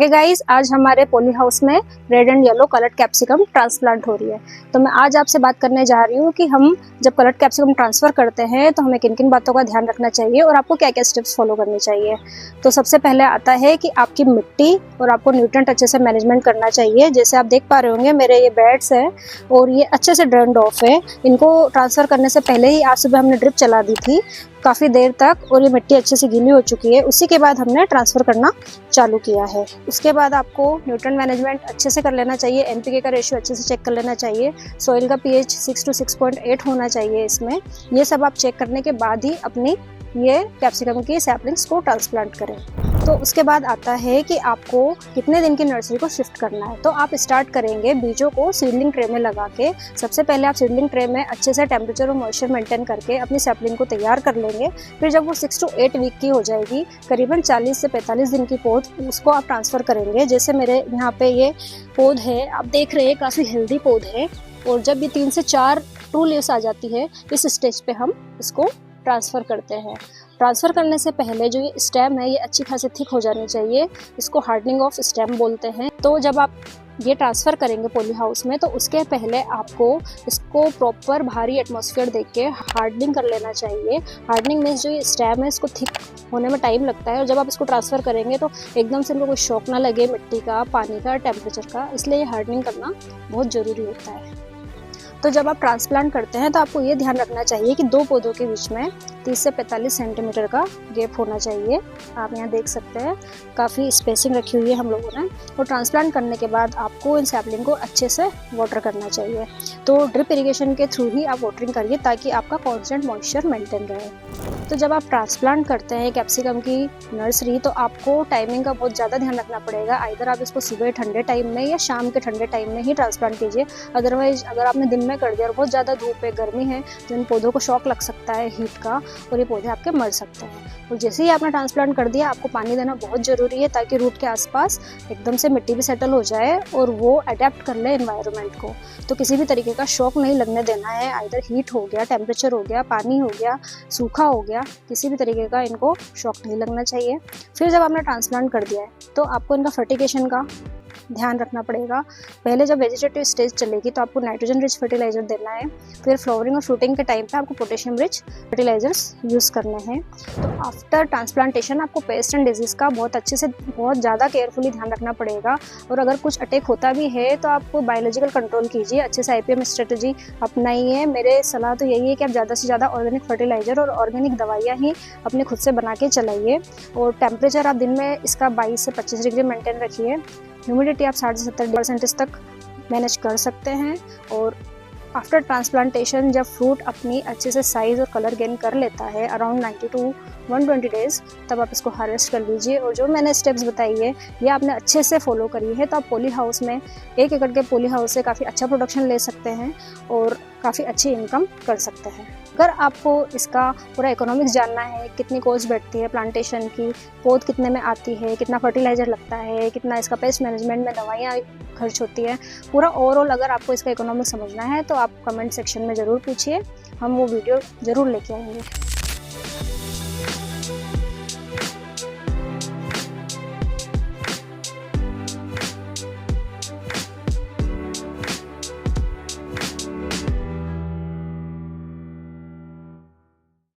Guys, आज हमारे poly house में red and yellow coloured capsicum transplant हो रही है। तो मैं आज आपसे बात करने जा रही हूँ कि हम जब कलर्ड कैप्सिकम ट्रांसफ़र करते हैं तो हमें किन किन बातों का ध्यान रखना चाहिए और आपको क्या क्या स्टेप्स फॉलो करने चाहिए। तो सबसे पहले आता है कि आपकी मिट्टी और आपको न्यूट्रिएंट अच्छे से मैनेजमेंट करना चाहिए। जैसे आप देख पा रहे होंगे मेरे ये बेड्स हैं और ये अच्छे से ड्रेन्ड ऑफ है। इनको ट्रांसफ़र करने से पहले ही आज सुबह हमने ड्रिप चला दी थी काफ़ी देर तक और ये मिट्टी अच्छे से गीली हो चुकी है। उसी के बाद हमने ट्रांसफ़र करना चालू किया है। उसके बाद आपको न्यूट्रिएंट मैनेजमेंट अच्छे से कर लेना चाहिए। एनपीके का रेशियो अच्छे से चेक कर लेना चाहिए। सॉइल का पीएच 6 to 6.8 होना चाहिए इसमें। ये सब आप चेक करने के बाद ही अपनी ये कैप्सिकम की सैपलिंग्स को ट्रांसप्लांट करें। तो उसके बाद आता है कि आपको कितने दिन की नर्सरी को शिफ्ट करना है। तो आप स्टार्ट करेंगे बीजों को सीडलिंग ट्रे में लगा के। सबसे पहले आप सीडलिंग ट्रे में अच्छे से टेम्परेचर और मॉइस्चर मेंटेन करके अपनी सैपलिंग को तैयार कर लेंगे। फिर जब वो 6 to 8 वीक की हो जाएगी, करीबन 40 से 45 दिन की पौध, उसको आप ट्रांसफ़र करेंगे। जैसे मेरे यहाँ पे ये पौध है, आप देख रहे हैं काफ़ी हेल्दी पौध है। और जब ये 3 से 4 ट्रू लीव्स आ जाती है, इस स्टेज पे हम इसको ट्रांसफ़र करते हैं। ट्रांसफ़र करने से पहले जो ये स्टेम है ये अच्छी खासी थिक हो जानी चाहिए। इसको हार्डनिंग ऑफ स्टेम बोलते हैं। तो जब आप ये ट्रांसफ़र करेंगे पॉली हाउस में तो उसके पहले आपको इसको प्रॉपर भारी एटमॉस्फेयर देके के हार्डनिंग कर लेना चाहिए। हार्डनिंग मीन्स जो ये स्टेम है इसको थिक होने में टाइम लगता है और जब आप इसको ट्रांसफ़र करेंगे तो एकदम से इनको कोई शॉक ना लगे मिट्टी का, पानी का, टेम्परेचर का, इसलिए ये हार्डनिंग करना बहुत ज़रूरी होता है। तो जब आप ट्रांसप्लांट करते हैं तो आपको ये ध्यान रखना चाहिए कि 2 पौधों के बीच में 30 से 45 सेंटीमीटर का गैप होना चाहिए। आप यहाँ देख सकते हैं काफ़ी स्पेसिंग रखी हुई है हम लोगों ने। और ट्रांसप्लांट करने के बाद आपको इन सैपलिंग को अच्छे से वाटर करना चाहिए। तो ड्रिप इरिगेशन के थ्रू ही आप वाटरिंग करिए ताकि आपका कॉन्स्टेंट मॉइस्चर मेंटेन रहे। तो जब आप ट्रांसप्लांट करते हैं कैप्सिकम की नर्सरी तो आपको टाइमिंग का बहुत ज़्यादा ध्यान रखना पड़ेगा। आइदर आप इसको सुबह ठंडे टाइम में या शाम के ठंडे टाइम में ही ट्रांसप्लांट कीजिए। अदरवाइज अगर आपने दिन में कर दिया और बहुत ज़्यादा धूप है, गर्मी है, तो इन पौधों को शॉक लग सकता है हीट का और ये पौधे आपके मर सकते हैं। और जैसे ही आपने ट्रांसप्लांट कर दिया आपको पानी देना बहुत ज़रूरी है ताकि रूट के आसपास एकदम से मिट्टी भी सेटल हो जाए और वो अडेप्ट कर ले एनवायरनमेंट को। तो किसी भी तरीके का शॉक नहीं लगने देना है। आइदर हीट हो गया, टेम्परेचर हो गया, पानी हो गया, सूखा हो गया, किसी भी तरीके का इनको शॉक नहीं लगना चाहिए। फिर जब आपने ट्रांसप्लांट कर दिया है तो आपको इनका फर्टिगेशन का ध्यान रखना पड़ेगा। पहले जब वेजिटेटिव स्टेज चलेगी तो आपको नाइट्रोजन रिच फर्टिलाइजर देना है। फिर फ्लावरिंग और फ्रूटिंग के टाइम पे आपको पोटेशियम रिच फर्टिलाइजर्स यूज़ करने हैं। तो आफ्टर ट्रांसप्लांटेशन आपको पेस्ट एंड डिजीज़ का बहुत अच्छे से, बहुत ज़्यादा केयरफुली ध्यान रखना पड़ेगा। और अगर कुछ अटैक होता भी है तो आप बायोलॉजिकल कंट्रोल कीजिए, अच्छे से IPM स्ट्रेटजी अपनाइए। मेरे सलाह तो यही है कि आप ज़्यादा से ज़्यादा ऑर्गेनिक फर्टिलाइजर और ऑर्गेनिक दवाइयाँ ही अपने खुद से बना के चलाइए। और टेम्परेचर आप दिन में इसका 22 से 25 डिग्री मेंटेन रखिए। ह्यूमिडिटी आप 60 से 70% तक मैनेज कर सकते हैं। और आफ्टर ट्रांसप्लांटेशन जब फ्रूट अपनी अच्छे से साइज़ और कलर गेन कर लेता है अराउंड 90 to 120 डेज़, तब आप इसको हार्वेस्ट कर लीजिए। और जो मैंने स्टेप्स बताई है ये आपने अच्छे से फॉलो करी है तो आप पॉली हाउस में 1 एकड़ के पॉली हाउस से काफ़ी अच्छा प्रोडक्शन ले सकते हैं और काफ़ी अच्छी इनकम कर सकते हैं। अगर आपको इसका पूरा इकोनॉमिक्स जानना है, कितनी कॉस्ट बैठती है प्लांटेशन की, पौध कितने में आती है, कितना फर्टिलाइज़र लगता है, कितना इसका पेस्ट मैनेजमेंट में दवाइयाँ खर्च होती है, पूरा ओवरऑल अगर आपको इसका इकोनॉमिक्स समझना है तो आप कमेंट सेक्शन में ज़रूर पूछिए। हम वो वीडियो ज़रूर लेके आएंगे।